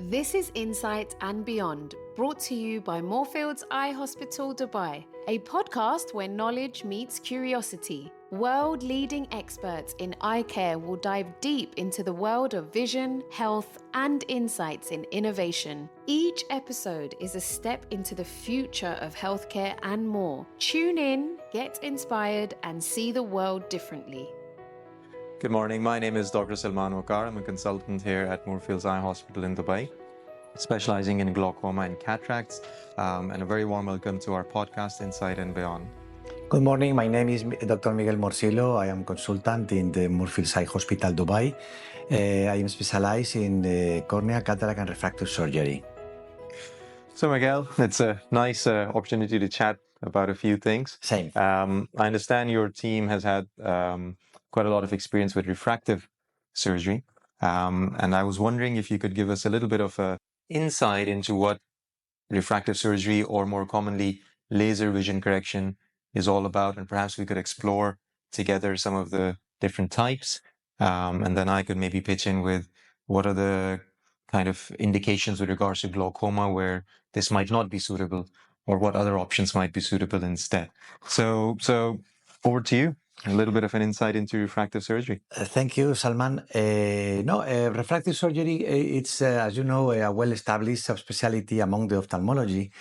This is Insight and Beyond, brought to you by Moorfields Eye Hospital Dubai, a podcast where knowledge meets curiosity. World-leading experts in eye care will dive deep into the world of vision, health, and insights in innovation. Each episode is a step into the future of healthcare and more. Tune in, get inspired, and see the world differently. Good morning. My name is Dr. Salman Waqar. I'm a consultant here at Moorfields Eye Hospital in Dubai, specializing in glaucoma and cataracts. And a very warm welcome to our podcast, Insight and Beyond. Good morning. My name is Dr. Miguel Morcillo. I am consultant in the Moorfields Eye Hospital Dubai. I am specialized in the cornea, cataract, and refractive surgery. So, Miguel, it's a nice opportunity to chat about a few things. Same. I understand your team has had quite a lot of experience with refractive surgery. And I was wondering if you could give us a little bit of insight into what refractive surgery, or more commonly, laser vision correction, is all about. And perhaps we could explore together some of the different types. And then I could maybe pitch in with what are the kind of indications with regards to glaucoma where this might not be suitable, or what other options might be suitable instead. So over to you. A little bit of an insight into refractive surgery. Thank you, Salman. Refractive surgery, it's, as you know, a well-established subspecialty among the ophthalmology,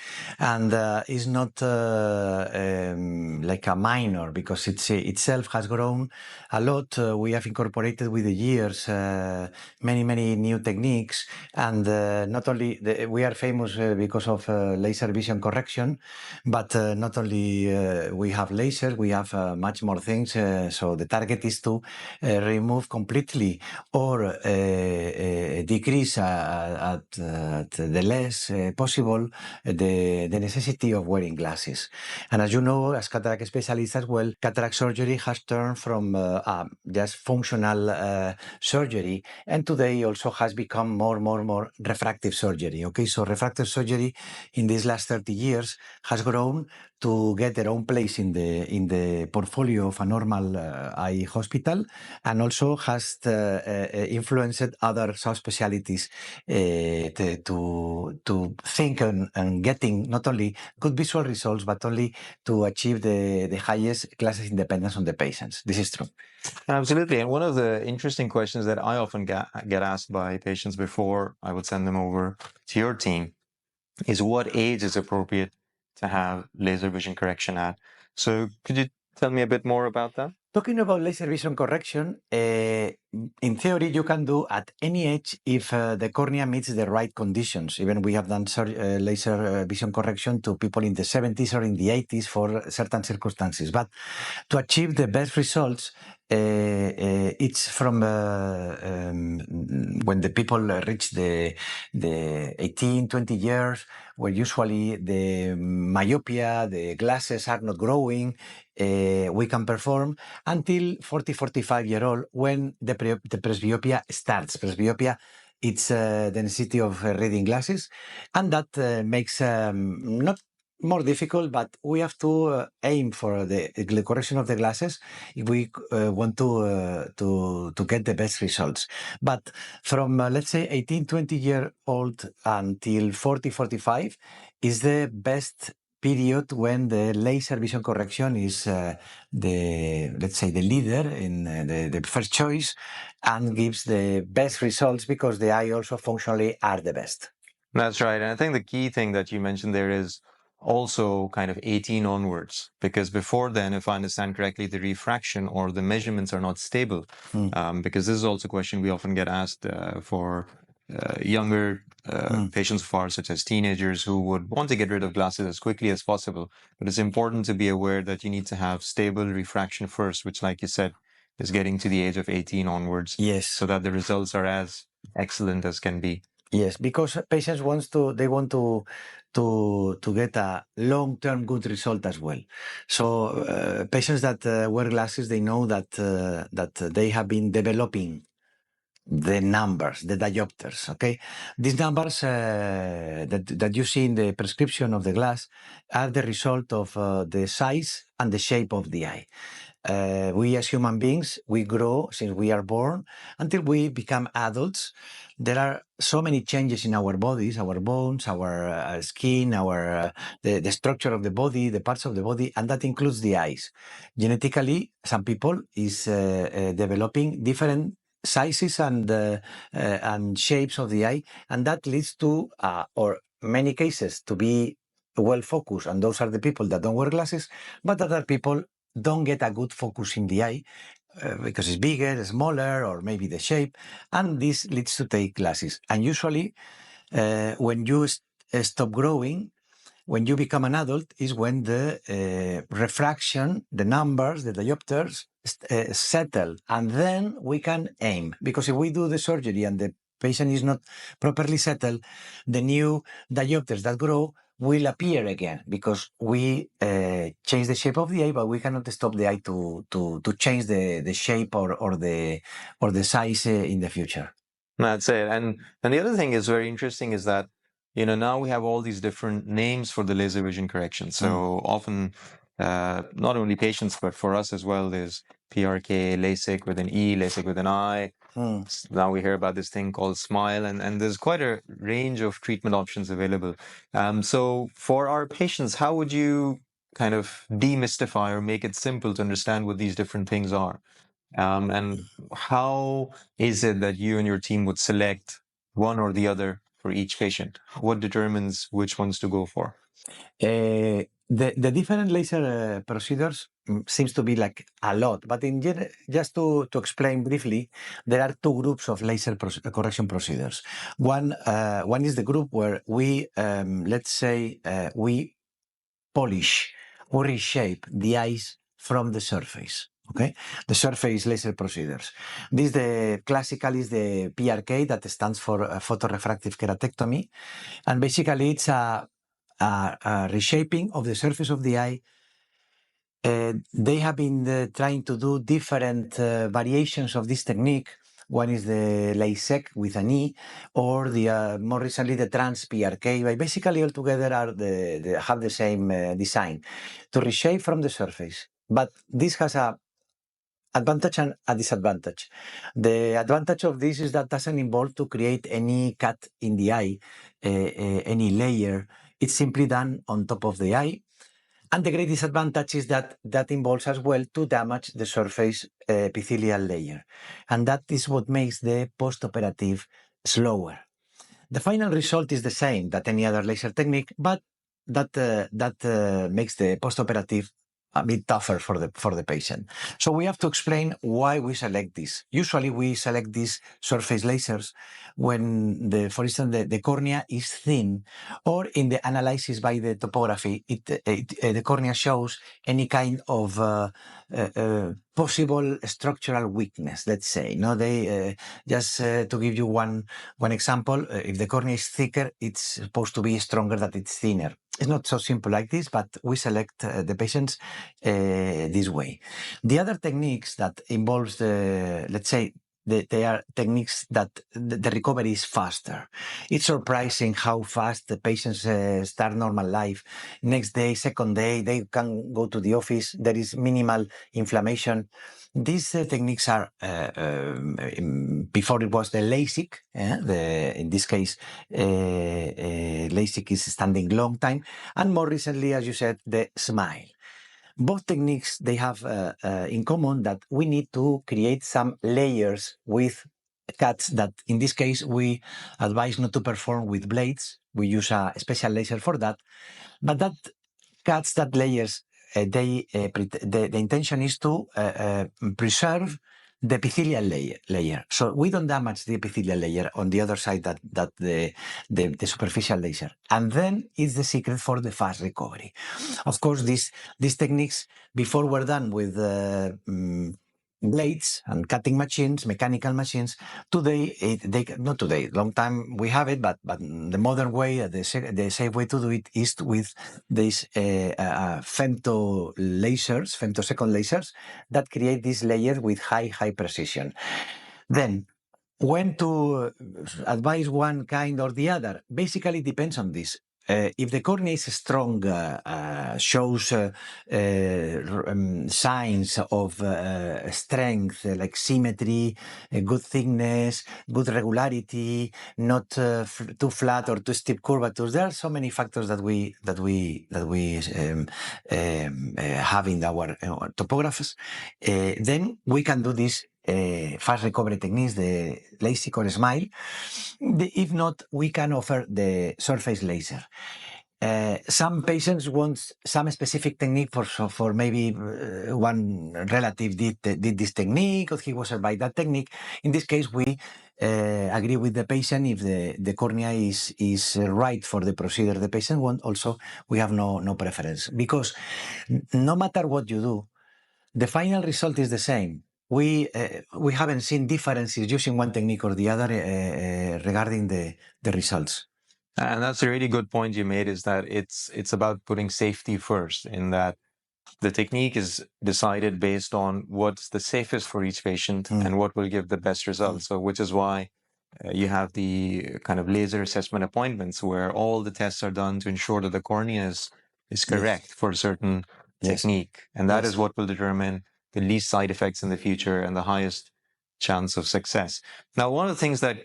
and is not like a minor, because it itself has grown a lot. We have incorporated with the years many new techniques, and not only we are famous because of laser vision correction, but not only we have laser, we have much more things. So the target is to remove completely or decrease at the less possible the necessity of wearing glasses. And as you know, as cataract specialists as well, cataract surgery has turned from just functional surgery, and today also has become more refractive surgery. Okay, so refractive surgery in these last 30 years has grown to get their own place in the portfolio of a normal eye hospital, and also has influenced other subspecialties to think and getting not only good visual results, but only to achieve the highest classes independence on the patients. This is true. Absolutely. And one of the interesting questions that I often get asked by patients before I would send them over to your team is what age is appropriate to have laser vision correction at. So could you tell me a bit more about that? Talking about laser vision correction, in theory, you can do at any age if the cornea meets the right conditions. Even we have done laser vision correction to people in the 70s or in the 80s for certain circumstances. But to achieve the best results, it's from when the people reach the 18, 20 years, where usually the myopia, the glasses are not growing, we can perform until 40, 45-year-old, when the presbyopia starts. Presbyopia, it's the necessity of reading glasses, and that makes not more difficult, but we have to aim for the correction of the glasses if we want to get the best results. But from, let's say, 18, 20-year-old until 40, 45 is the best period when the laser vision correction is let's say, the leader in the first choice, and gives the best results because the eye also functionally are the best. That's right. And I think the key thing that you mentioned there is also kind of 18 onwards, because before then, if I understand correctly, the refraction or the measurements are not stable. Because this is also a question we often get asked for younger patients of ours, such as teenagers, who would want to get rid of glasses as quickly as possible. But it's important to be aware that you need to have stable refraction first, which, like you said, is getting to the age of 18 onwards. Yes. So that the results are as excellent as can be. Yes, because patients want to get a long-term good result as well. So patients that wear glasses, they know that they have been developing the numbers, the diopters. Okay, these numbers that you see in the prescription of the glass are the result of the size and the shape of the eye. We as human beings, we grow since we are born until we become adults. there are so many changes in our bodies, our bones, our skin, our the structure of the body, the parts of the body, and that includes the eyes. Genetically, some people is developing different sizes and shapes of the eye, and that leads to, or many cases, to be well focused. And those are the people that don't wear glasses, but other people don't get a good focus in the eye because it's bigger, smaller, or maybe the shape, and this leads to take glasses. And usually, when you stop growing, when you become an adult, is when the refraction, the numbers, the diopters settle, and then we can aim. Because if we do the surgery and the patient is not properly settled, the new diopters that grow will appear again, because we change the shape of the eye, but we cannot stop the eye to change the shape or the size in the future. That's it. And the other thing is very interesting is that, now we have all these different names for the laser vision correction. So often, not only patients, but for us as well, there's PRK, LASIK with an E, LASIK with an I. Now we hear about this thing called SMILE, and there's quite a range of treatment options available. So for our patients, how would you kind of demystify or make it simple to understand what these different things are? And how is it that you and your team would select one or the other for each patient? What determines which ones to go for? The different laser procedures seems to be like a lot, but in just to explain briefly, there are two groups of laser correction procedures. One is the group where we, let's say, we polish or reshape the eyes from the surface. Okay, the surface laser procedures. This the classical is the PRK, that stands for photorefractive keratectomy, and basically it's a reshaping of the surface of the eye. They have been trying to do different variations of this technique. One is the Lasik with an E, or the more recently the trans PRK. But basically, all together are have the same design to reshape from the surface. But this has a advantage and a disadvantage. The advantage of this is that doesn't involve to create any cut in the eye, any layer. It's simply done on top of the eye. And the great disadvantage is that that involves as well to damage the surface epithelial layer. And that is what makes the post-operative slower. The final result is the same that any other laser technique, but that makes the post-operative a bit tougher for the patient. So we have to explain why we select this. Usually we select these surface lasers when, for instance, the cornea is thin, or in the analysis by the topography, the cornea shows any kind of possible structural weakness, let's say. No, they just to give you one example, if the cornea is thicker, it's supposed to be stronger than it's thinner. It's not so simple like this, but we select the patients this way. The other techniques that involves let's say, they are techniques that the recovery is faster. It's surprising how fast the patients start normal life. Next day, second day, they can go to the office. There is minimal inflammation. These techniques are, before it was the Lasik, in this case, Lasik is standing long time, and more recently, as you said, the SMILE. Both techniques, they have in common that we need to create some layers with cuts that, in this case, we advise not to perform with blades. We use a special laser for that, but that cuts, that layers, the intention is to preserve the epithelial layer. So we don't damage the epithelial layer on the other side that the superficial laser. And then it's the secret for the fast recovery. Of course, these techniques before were done with blades and cutting machines, mechanical machines. Today, not today, long time we have it, but the modern way, the safe way to do it is with these femtosecond lasers that create these layers with high precision. Then, when to advise one kind or the other, basically depends on this. if the cornea is strong, shows signs of strength, like symmetry, good thickness, good regularity, not too flat or too steep curvatures. There are so many factors that we have in our topographs. Then we can do this fast recovery techniques, the Lasik or Smile. If not, we can offer the surface laser. Some patients want some specific technique for maybe one relative did this technique or he was by that technique. In this case, we agree with the patient if the cornea is right for the procedure the patient want. Also, we have no preference because no matter what you do, the final result is the same. We haven't seen differences using one technique or the other regarding the results. And that's a really good point you made, is that it's about putting safety first, in that the technique is decided based on what's the safest for each patient and what will give the best results. So which is why you have the kind of laser assessment appointments where all the tests are done to ensure that the cornea is correct for a certain technique. And that is what will determine the least side effects in the future and the highest chance of success. Now, one of the things that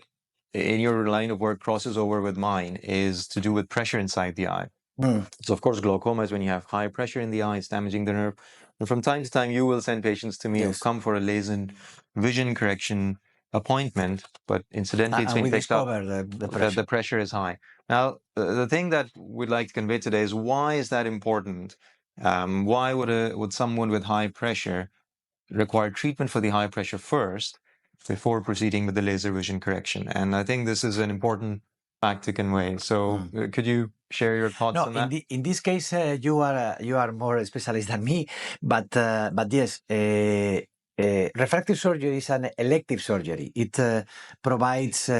in your line of work crosses over with mine is to do with pressure inside the eye. So, of course, glaucoma is when you have high pressure in the eye, it's damaging the nerve. And from time to time, you will send patients to me who've come for a laser vision correction appointment, but incidentally, it's been picked up that the pressure is high. Now, the thing that we'd like to convey today is, why is that important? Why would someone with high pressure require treatment for the high pressure first before proceeding with the laser vision correction? And I think this is an important fact to convey. So could you share your thoughts on that? In this case, you are more specialist than me, but yes, refractive surgery is an elective surgery. It provides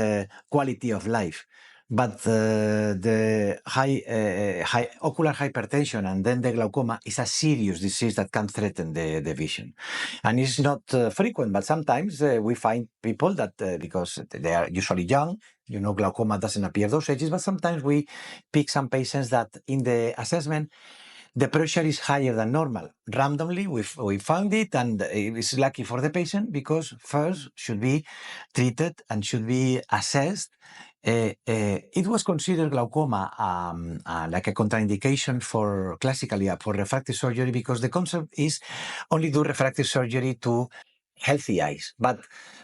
quality of life. But the high ocular hypertension and then the glaucoma is a serious disease that can threaten the vision. And it's not frequent, but sometimes we find people that because they are usually young, glaucoma doesn't appear those ages, but sometimes we pick some patients that in the assessment, the pressure is higher than normal. Randomly, we found it, and it's lucky for the patient because first should be treated and should be assessed. It was considered glaucoma like a contraindication for classically for refractive surgery because the concept is only do refractive surgery to healthy eyes. But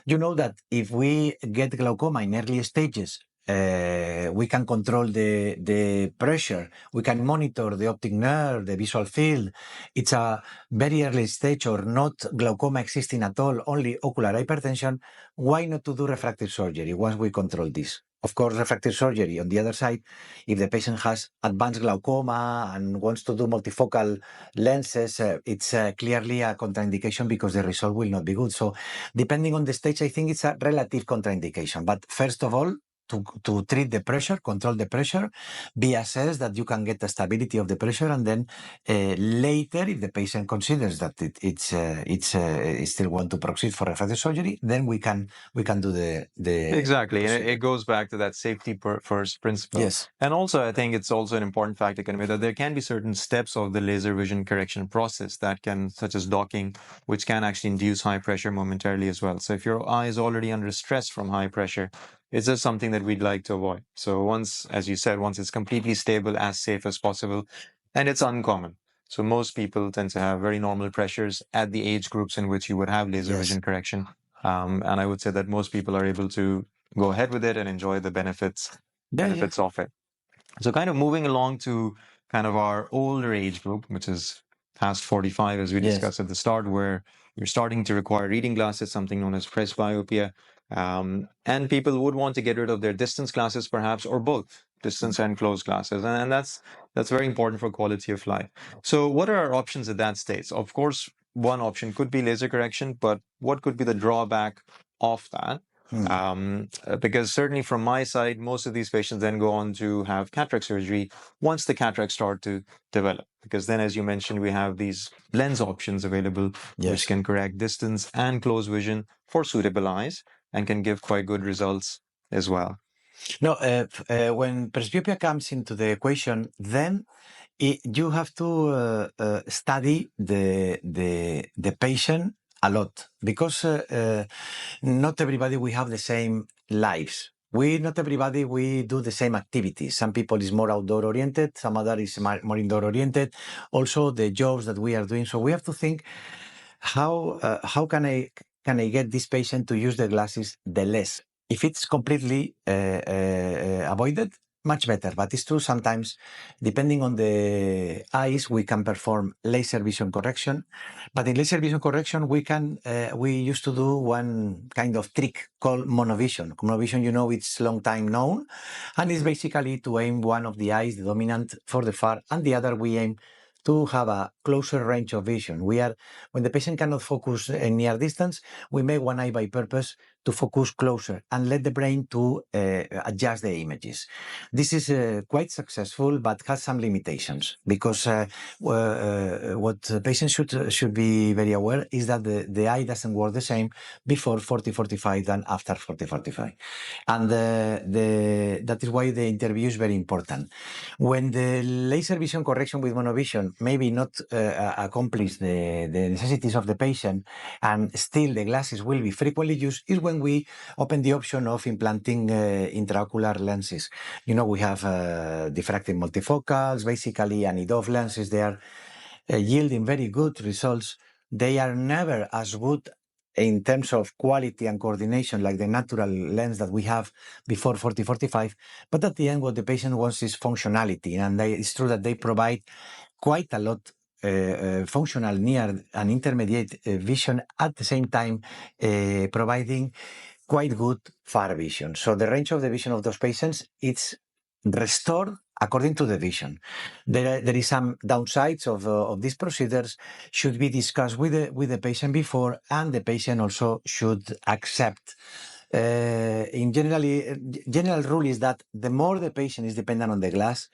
you know that if we get glaucoma in early stages, we can control the pressure, we can monitor the optic nerve, the visual field. It's a very early stage or not glaucoma existing at all, only ocular hypertension. Why not to do refractive surgery once we control this? Of course, refractive surgery, on the other side, if the patient has advanced glaucoma and wants to do multifocal lenses, it's clearly a contraindication because the result will not be good. So depending on the stage, I think it's a relative contraindication. But first of all, to treat the pressure, control the pressure, be assessed that you can get the stability of the pressure, and then later, if the patient considers that it still want to proceed for refractive surgery, then we can do the exactly, and it goes back to that safety first principle. Yes, and also I think it's also an important fact to convey that there can be certain steps of the laser vision correction process that can, such as docking, which can actually induce high pressure momentarily as well. So if your eye is already under stress from high pressure, it's just something that we'd like to avoid. So once, as you said, once it's completely stable, as safe as possible, and it's uncommon. So most people tend to have very normal pressures at the age groups in which you would have laser vision correction. And I would say that most people are able to go ahead with it and enjoy the benefits of it. So kind of moving along to kind of our older age group, which is past 45, as we discussed at the start, where you're starting to require reading glasses, something known as presbyopia. And people would want to get rid of their distance glasses, perhaps, or both distance and close glasses. And that's very important for quality of life. So what are our options at that stage? Of course, one option could be laser correction, but what could be the drawback of that? Because certainly from my side, most of these patients then go on to have cataract surgery once the cataracts start to develop. Because then, as you mentioned, we have these lens options available, which can correct distance and close vision for suitable eyes and can give quite good results as well. No, when presbyopia comes into the equation, then you have to study the patient a lot, because not everybody we have the same lives. Not everybody we do the same activities. Some people is more outdoor oriented, some other is more indoor oriented. Also the jobs that we are doing. So we have to think how can I get this patient to use the glasses the less? If it's completely avoided, much better. But it's true sometimes, depending on the eyes, we can perform laser vision correction. But in laser vision correction, we used to do one kind of trick called monovision. Monovision, it's long time known, and it's basically to aim one of the eyes, the dominant, for the far, and the other we aim to have a closer range of vision. When the patient cannot focus in near distance, we make one eye by purpose to focus closer and let the brain to adjust the images. This is quite successful, but has some limitations, because what patients should be very aware is that the eye doesn't work the same before 40-45 than after 40-45. And that is why the interview is very important. When the laser vision correction with monovision maybe not accomplish the necessities of the patient, and still the glasses will be frequently used, is when we open the option of implanting intraocular lenses. We have diffractive multifocals, basically, and EDOF lenses. They are yielding very good results. They are never as good in terms of quality and coordination like the natural lens that we have before 40-45, but at the end what the patient wants is functionality, and it's true that they provide quite a lot functional near and intermediate vision, at the same time providing quite good far vision. So the range of the vision of those patients, it's restored according to the vision. There is some downsides of these procedures, should be discussed with the patient before, and the patient also should accept. General rule is that the more the patient is dependent on the glass,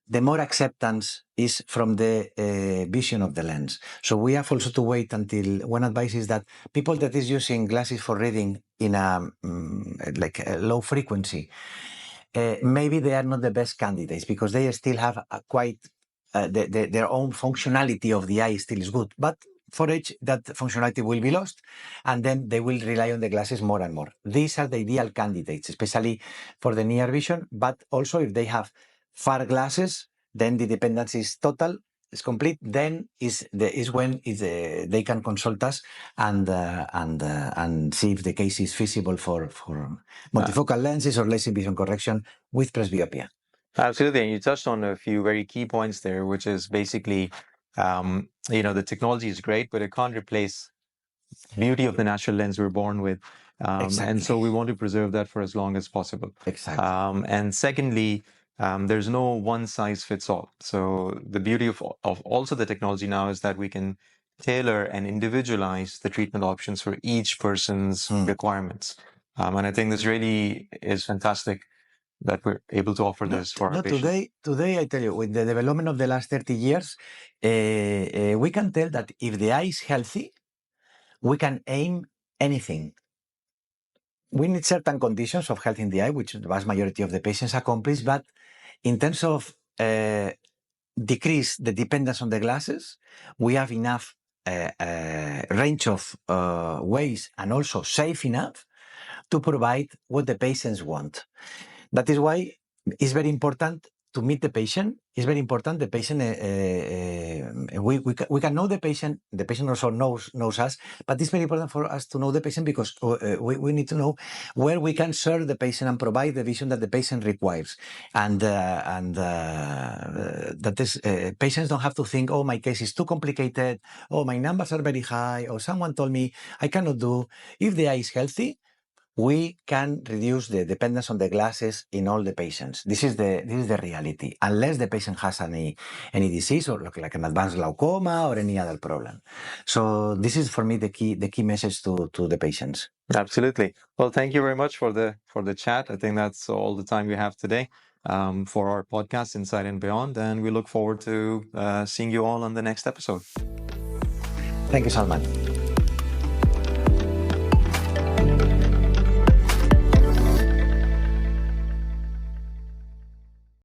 the more acceptance is from the vision of the lens. So we have also to wait until, one advice is that people that is using glasses for reading in a low frequency, maybe they are not the best candidates, because they still have their own functionality of the eye still is good. But for age, that functionality will be lost, and then they will rely on the glasses more and more. These are the ideal candidates, especially for the near vision, but also if they have far glasses, then the dependence is total, is complete. Then they can consult us and see if the case is feasible for multifocal lenses or laser vision correction with presbyopia. Absolutely. And you touched on a few very key points there, which is basically, the technology is great, but it can't replace the beauty of the natural lens we're born with. Exactly. And so we want to preserve that for as long as possible. Exactly. And secondly, there's no one size fits all. So the beauty of also the technology now is that we can tailor and individualize the treatment options for each person's requirements. And I think this really is fantastic that we're able to offer this for our patients. Today, I tell you, with the development of the last 30 years, we can tell that if the eye is healthy, we can aim anything. We need certain conditions of health in the eye, which the vast majority of the patients accomplish, but in terms of decrease the dependence on the glasses, we have enough range of ways, and also safe enough to provide what the patients want. That is why it's very important to meet the patient. It's very important the patient, we can know the patient also knows us, but it's very important for us to know the patient, because we need to know where we can serve the patient and provide the vision that the patient requires. And that is, patients don't have to think, oh, my case is too complicated, oh, my numbers are very high, or someone told me I cannot do. If the eye is healthy, we can reduce the dependence on the glasses in all the patients. This is the reality, unless the patient has any disease, or like an advanced glaucoma or any other problem. So this is for me the key message to the patients. Absolutely. Well, thank you very much for the chat. I think that's all the time we have today for our podcast, Inside and Beyond, and we look forward to seeing you all on the next episode. Thank you, Salman.